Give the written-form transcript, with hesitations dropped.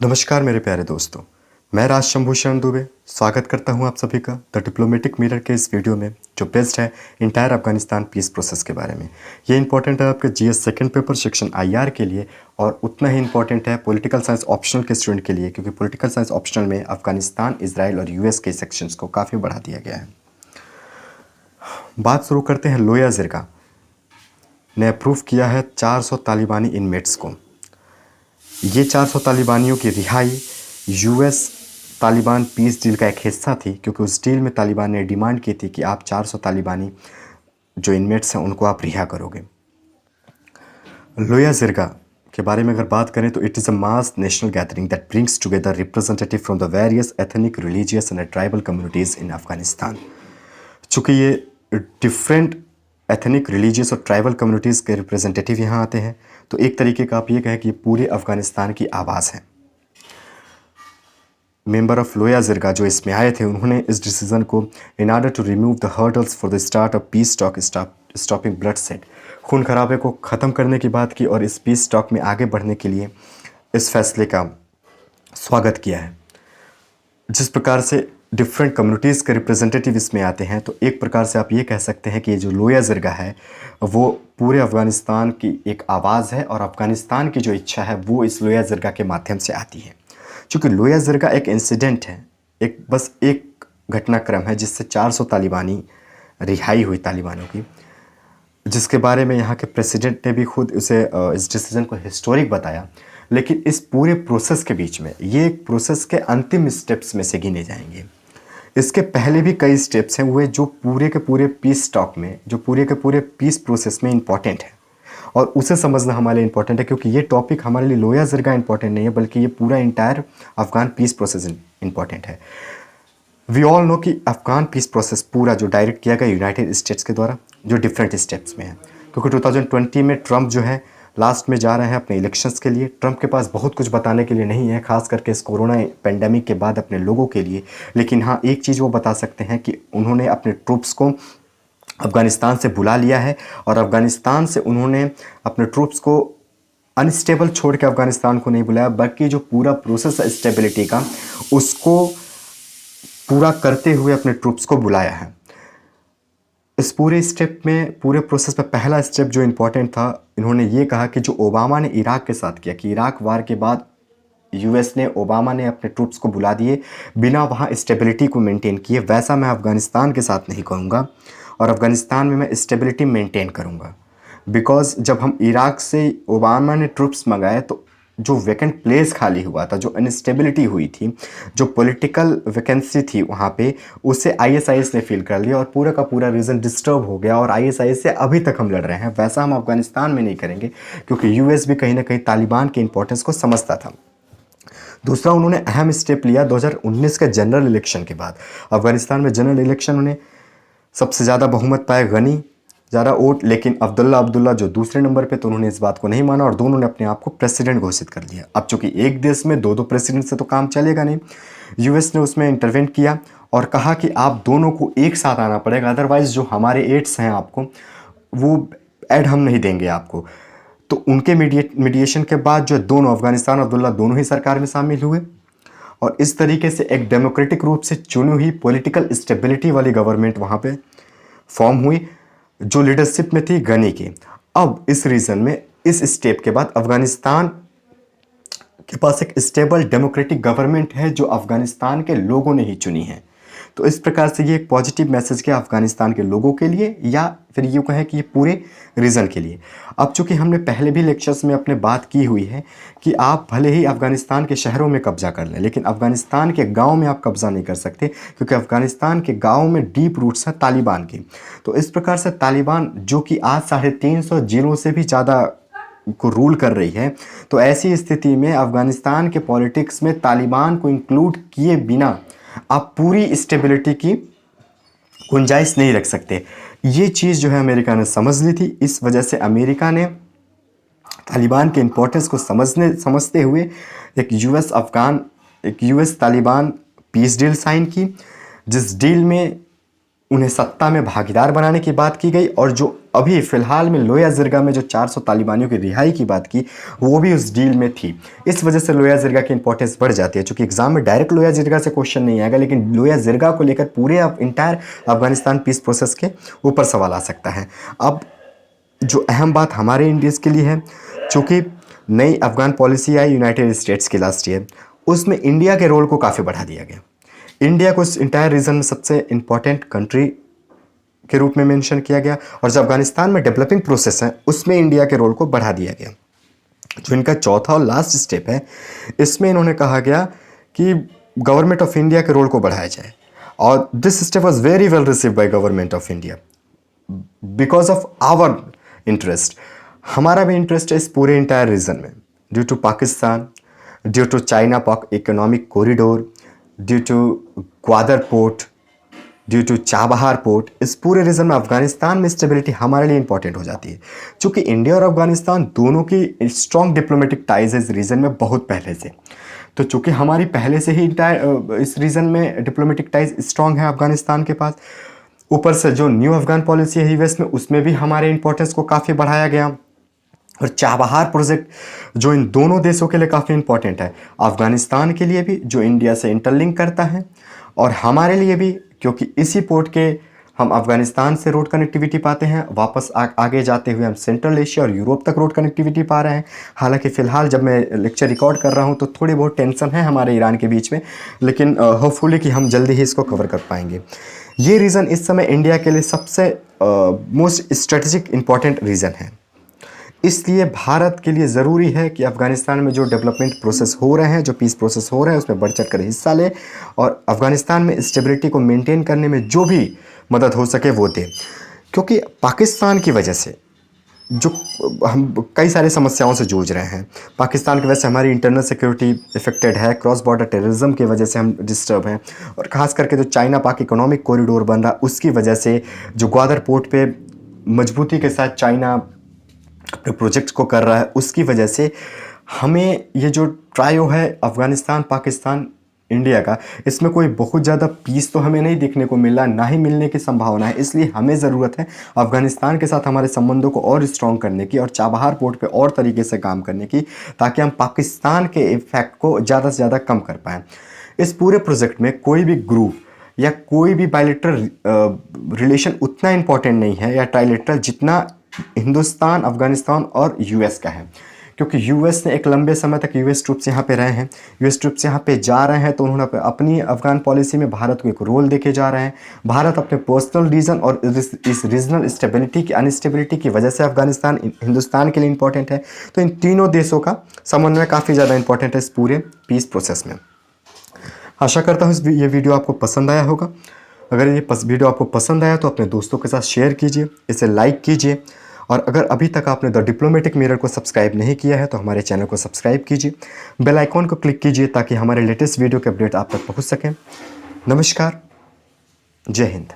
नमस्कार मेरे प्यारे दोस्तों, मैं राज शंभूषण दुबे स्वागत करता हूं आप सभी का द डिप्लोमेटिक मिरर के इस वीडियो में जो बेस्ड है इंटायर अफगानिस्तान पीस प्रोसेस के बारे में। ये इंपॉर्टेंट है आपके GS second paper section IR के लिए और उतना ही इंपॉर्टेंट है पॉलिटिकल साइंस ऑप्शनल के स्टूडेंट के लिए, क्योंकि पॉलिटिकल साइंस ऑप्शनल में अफगानिस्तान, इसराइल और यूएस के सेक्शंस को काफ़ी बढ़ा दिया गया है। बात शुरू करते हैं। लोया जिरगा ने अप्रूव किया है 400 तालिबानी इनमेट्स को। ये 400 तालिबानियों की रिहाई यूएस तालिबान पीस डील का एक हिस्सा थी, क्योंकि उस डील में तालिबान ने डिमांड की थी कि आप 400 तालिबानी जो इनमेट्स हैं उनको आप रिहा करोगे। लोया जिरगा के बारे में अगर बात करें तो it is a mass national gathering that brings together representative from the various ethnic, religious and tribal communities इन अफगानिस्तान। चूँकि ये डिफरेंट एथनिक, रिलीजियस और ट्राइबल कम्युनिटीज़ के रिप्रेजेंटेटिव यहाँ आते हैं, तो एक तरीके का आप ये कहें कि पूरे अफ़गानिस्तान की आवाज़ है। मेंबर ऑफ लोया जिरगा जो इसमें आए थे, उन्होंने इस डिसीज़न को in order to remove the hurdles for the start of peace talk stopping bloodshed, खून खराबे को ख़त्म करने की बात की और इस पीस टॉक में आगे बढ़ने के लिए इस फैसले का स्वागत किया है। जिस प्रकार से डिफरेंट कम्युनिटीज़ के रिप्रेजेंटेटिव इसमें आते हैं, तो एक प्रकार से आप ये कह सकते हैं कि ये जो लोया जिरगा है वो पूरे अफ़गानिस्तान की एक आवाज़ है और अफ़गानिस्तान की जो इच्छा है वो इस लोया जिरगा के माध्यम से आती है। चूँकि लोया जिरगा एक इंसिडेंट है, बस एक घटनाक्रम है जिससे 400 तालिबानी रिहाई हुई तालिबानों की, जिसके बारे में यहाँ के प्रेसिडेंट ने भी खुद उसे इस डिसीज़न को हिस्टोरिक बताया। लेकिन इस पूरे प्रोसेस के बीच में ये एक प्रोसेस के अंतिम स्टेप्स में से गिने जाएंगे। इसके पहले भी कई स्टेप्स हैं वो जो पूरे के पूरे पीस टॉक में, जो पूरे के पूरे पीस प्रोसेस में इंपॉर्टेंट है और उसे समझना हमारे लिए इंपॉर्टेंट है, क्योंकि ये टॉपिक हमारे लिए लोया जिरगा इंपॉर्टेंट नहीं है बल्कि ये पूरा entire Afghan peace process important है। वी ऑल नो कि अफगान पीस प्रोसेस पूरा जो डायरेक्ट किया गया यूनाइटेड स्टेट्स के द्वारा, जो डिफरेंट स्टेप्स में है, क्योंकि 2020 में ट्रंप जो है लास्ट में जा रहे हैं अपने इलेक्शंस के लिए। ट्रंप के पास बहुत कुछ बताने के लिए नहीं है, खास करके इस कोरोना पेंडेमिक के बाद अपने लोगों के लिए। लेकिन हाँ, एक चीज़ वो बता सकते हैं कि उन्होंने अपने ट्रूप्स को अफ़गानिस्तान से बुला लिया है और अफ़गानिस्तान से उन्होंने अपने ट्रूप्स को अनस्टेबल छोड़ के अफ़गानिस्तान को नहीं बुलाया, बल्कि जो पूरा प्रोसेस है स्टेबिलिटी का उसको पूरा करते हुए अपने ट्रूप्स को बुलाया है। इस पूरे स्टेप में, पूरे प्रोसेस में पहला स्टेप जो इम्पोर्टेंट था, इन्होंने ये कहा कि जो ओबामा ने इराक के साथ किया कि इराक वार के बाद यूएस ने, ओबामा ने अपने ट्रूप्स को बुला दिए बिना वहाँ स्टेबिलिटी को मेंटेन किए, वैसा मैं अफ़गानिस्तान के साथ नहीं करूँगा और अफ़गानिस्तान में मैं स्टेबिलिटी मेंटेन करूँगा। बिकॉज जब हम इराक से ओबामा ने ट्रूप्स मंगाए तो जो वैकेंट प्लेस खाली हुआ था, जो अनस्टेबिलिटी हुई थी, जो पॉलिटिकल वैकेंसी थी वहाँ पे, उसे आईएसआईएस ने फिल कर लिया और पूरा का पूरा रीजन डिस्टर्ब हो गया और आईएसआईएस से अभी तक हम लड़ रहे हैं। वैसा हम अफ़गानिस्तान में नहीं करेंगे, क्योंकि यूएस भी कहीं ना कहीं तालिबान के इंपॉर्टेंस को समझता था। दूसरा, उन्होंने अहम स्टेप लिया 2019 के जनरल इलेक्शन के बाद। अफ़गानिस्तान में जनरल इलेक्शन उन्हें सबसे ज़्यादा बहुमत पाए गनी, ज़्यादा वोट, लेकिन अब्दुल्ला जो दूसरे नंबर पे, तो उन्होंने इस बात को नहीं माना और दोनों ने अपने आप को प्रेसिडेंट घोषित कर लिया। अब चूंकि एक देश में दो प्रेसिडेंट से तो काम चलेगा नहीं, यूएस ने उसमें इंटरवेंट किया और कहा कि आप दोनों को एक साथ आना पड़ेगा, अदरवाइज़ जो हमारे एड्स हैं आपको वो ऐड हम नहीं देंगे आपको। तो उनके मीडिएशन के बाद जो दोनों, अफगानिस्तान अब्दुल्ला दोनों ही सरकार में शामिल हुए और इस तरीके से एक डेमोक्रेटिक रूप से चुनी हुई पॉलिटिकल स्टेबिलिटी वाली गवर्नमेंट वहाँ पे फॉर्म हुई, जो लीडरशिप में थी गनी की। अब इस रीजन में, इस स्टेप के बाद अफगानिस्तान के पास एक स्टेबल डेमोक्रेटिक गवर्नमेंट है जो अफगानिस्तान के लोगों ने ही चुनी है। तो इस प्रकार से ये एक पॉजिटिव मैसेज है अफगानिस्तान के लोगों के लिए, या फिर ये कहें कि ये पूरे रीजन के लिए। अब चूंकि हमने पहले भी लेक्चर्स में अपने बात की हुई है कि आप भले ही अफगानिस्तान के शहरों में कब्जा कर लें, लेकिन अफगानिस्तान के गांव में आप कब्जा नहीं कर सकते, क्योंकि अफगानिस्तान के गांव में डीप रूट्स हैं तालिबान की। तो इस प्रकार से तालिबान, जो कि आज 350 जिलों से भी ज़्यादा को रूल कर रही है, तो ऐसी स्थिति में अफगानिस्तान के पॉलिटिक्स में तालिबान को इंक्लूड किए बिना आप पूरी स्टेबिलिटी की गुंजाइश नहीं रख सकते। ये चीज़ जो है अमेरिका ने समझ ली थी। इस वजह से अमेरिका ने तालिबान के इम्पोर्टेंस को समझते हुए एक US Taliban peace deal sign की, जिस डील में उन्हें सत्ता में भागीदार बनाने की बात की गई, और जो अभी फ़िलहाल में लोया ज़िरगा में जो 400 तालिबानियों की रिहाई की बात की, वो भी उस डील में थी। इस वजह से लोया ज़िरगा की इंपॉर्टेंस बढ़ जाती है। चूँकि एग्ज़ाम में डायरेक्ट लोया ज़िरगा से क्वेश्चन नहीं आएगा, लेकिन लोया ज़िरगा को लेकर पूरे इंटायर अफ़गानिस्तान पीस प्रोसेस के ऊपर सवाल आ सकता है। अब जो अहम बात हमारे इंडियंस के लिए है, चूँकि नई अफ़गान पॉलिसी आई यूनाइटेड स्टेट्स की लास्ट ईयर, उसमें इंडिया के रोल को काफ़ी बढ़ा दिया गया। इंडिया को इस इंटायर रीजन में सबसे इम्पॉर्टेंट कंट्री के रूप में मेंशन किया गया, और जो अफगानिस्तान में डेवलपिंग प्रोसेस है उसमें इंडिया के रोल को बढ़ा दिया गया। जो इनका चौथा और लास्ट स्टेप है, इसमें इन्होंने कहा गया कि गवर्नमेंट ऑफ इंडिया के रोल को बढ़ाया जाए, और this step was very well receive by government of India because of our interest. हमारा भी इंटरेस्ट है इस पूरे इंटायर रीजन में, due to Pakistan, due to China Pak economic corridor, due to Gwadar port, due to Chabahar port. इस पूरे reason में अफगानिस्तान में स्टेबिलिटी हमारे लिए इंपॉर्टेंट हो जाती है, क्योंकि इंडिया और अफगानिस्तान दोनों की स्ट्रॉन्ग डिप्लोमेटिक टाइज है इस रीजन में बहुत पहले से। तो चूंकि हमारी पहले से ही इस रीजन में डिप्लोमेटिक टाइज स्ट्रॉन्ग है अफगानिस्तान के पास, ऊपर से जो न्यू अफगान पॉलिसी है यूएस में, उसमें भी हमारे इंपॉर्टेंस को काफ़ी बढ़ाया गया। और चाबहार प्रोजेक्ट जो इन दोनों देशों के लिए काफ़ी इंपॉर्टेंट है, अफगानिस्तान के लिए भी जो इंडिया से इंटरलिंक करता है, और हमारे लिए भी, क्योंकि इसी पोर्ट के हम अफगानिस्तान से रोड कनेक्टिविटी पाते हैं, वापस आगे जाते हुए हम सेंट्रल एशिया और यूरोप तक रोड कनेक्टिविटी पा रहे हैं। हालांकि फ़िलहाल जब मैं लेक्चर रिकॉर्ड कर रहा हूं तो थोड़ी बहुत टेंशन है हमारे ईरान के बीच में, लेकिन होपफुली कि हम जल्दी ही इसको कवर कर पाएंगे। ये रीज़न इस समय इंडिया के लिए सबसे मोस्ट स्ट्रेटेजिक इम्पॉर्टेंट रीज़न है। इसलिए भारत के लिए ज़रूरी है कि अफ़गानिस्तान में जो डेवलपमेंट प्रोसेस हो रहे हैं, जो पीस प्रोसेस हो रहे हैं, उसमें बढ़ चढ़ कर हिस्सा ले, और अफ़गानिस्तान में स्टेबिलिटी को मेंटेन करने में जो भी मदद हो सके वो दे। क्योंकि पाकिस्तान की वजह से जो हम कई सारी समस्याओं से जूझ रहे हैं, पाकिस्तान की वजह से हमारी इंटरनल सिक्योरिटी इफेक्टेड है, क्रॉस बॉर्डर टेररिज्म की वजह से हम डिस्टर्ब हैं, और ख़ास करके जो चाइना पाक इकोनॉमिक कॉरिडोर बन रहा उसकी वजह से, जो ग्वादर पोर्ट पे मजबूती के साथ चाइना अपने प्रोजेक्ट को कर रहा है, उसकी वजह से हमें ये जो ट्रायो है अफ़गानिस्तान पाकिस्तान इंडिया का, इसमें कोई बहुत ज़्यादा पीस तो हमें नहीं देखने को मिला, ना ही मिलने की संभावना है। इसलिए हमें ज़रूरत है अफ़गानिस्तान के साथ हमारे संबंधों को और स्ट्रॉन्ग करने की, और चाबहार पोर्ट पे और तरीके से काम करने की, ताकि हम पाकिस्तान के इफेक्ट को ज़्यादा से ज़्यादा कम कर पाएँ। इस पूरे प्रोजेक्ट में कोई भी ग्रुप या कोई भी बायलैटरल रिलेशन उतना इम्पॉर्टेंट नहीं है, या ट्राइलेटरल, जितना हिंदुस्तान, अफ़गानिस्तान और यूएस का है। क्योंकि यूएस ने एक लंबे समय तक यूएस ट्रूप्स यहाँ पे रहे हैं, यूएस ट्रूप्स यहाँ पे जा रहे हैं, तो उन्होंने अपनी अफगान पॉलिसी में भारत को एक रोल देके जा रहे हैं। भारत अपने पर्सनल रीजन और इस रीजनल स्टेबिलिटी की अनस्टेबिलिटी की वजह से अफगानिस्तान हिंदुस्तान के लिए इंपॉर्टेंट है। तो इन तीनों देशों का समन्वय काफ़ी ज़्यादा इंपॉर्टेंट है इस पूरे पीस प्रोसेस में। आशा करता हूँ ये वीडियो आपको पसंद आया होगा। अगर ये वीडियो आपको पसंद आया तो अपने दोस्तों के साथ शेयर कीजिए, इसे लाइक कीजिए, और अगर अभी तक आपने द डिप्लोमेटिक मिरर को सब्सक्राइब नहीं किया है तो हमारे चैनल को सब्सक्राइब कीजिए, बेल आइकॉन को क्लिक कीजिए ताकि हमारे लेटेस्ट वीडियो के अपडेट आप तक पहुंच सकें। नमस्कार, जय हिंद।